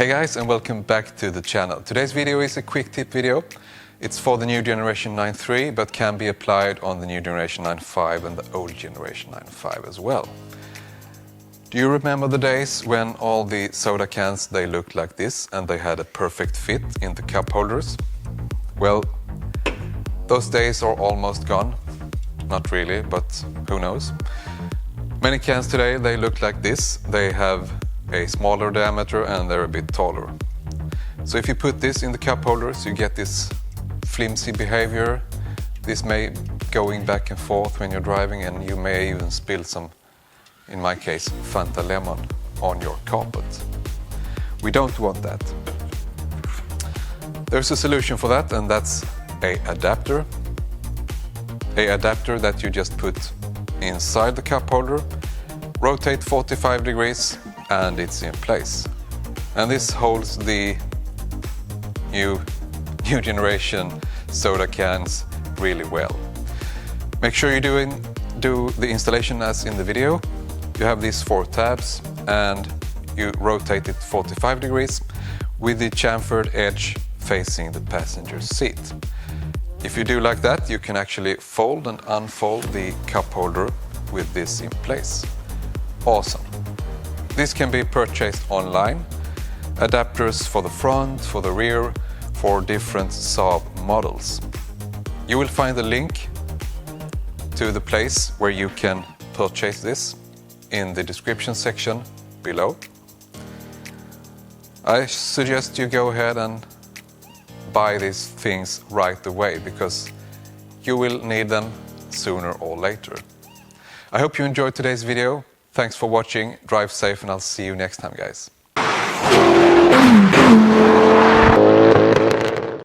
Hey guys, and welcome back to the channel. Today's video is a quick tip video. It's for the new generation 9.3 but can be applied on the new generation 9.5 and the old generation 9.5 as well. Do you remember the days when all the soda cans, they looked like this and they had a perfect fit in the cup holders? Well, those days are almost gone. Not really, but who knows. Many cans today, they look like this. They have a smaller diameter and they're a bit taller. So if you put this in the cup holders, you get this flimsy behavior. This may going back and forth when you're driving, and you may even spill some, in my case, Fanta lemon on your carpet. We don't want that. There's a solution for that, and that's an adapter. An adapter that you just put inside the cup holder, rotate 45 degrees, and it's in place. And this holds the new generation soda cans really well. Make sure you do the installation as in the video. You have these 4 tabs and you rotate it 45 degrees with the chamfered edge facing the passenger seat. If you do like that, you can actually fold and unfold the cup holder with this in place. Awesome. This can be purchased online. Adapters for the front, for the rear, for different SAAB models. You will find the link to the place where you can purchase this in the description section below. I suggest you go ahead and buy these things right away because you will need them sooner or later. I hope you enjoyed today's video. Thanks for watching, drive safe, and I'll see you next time, guys.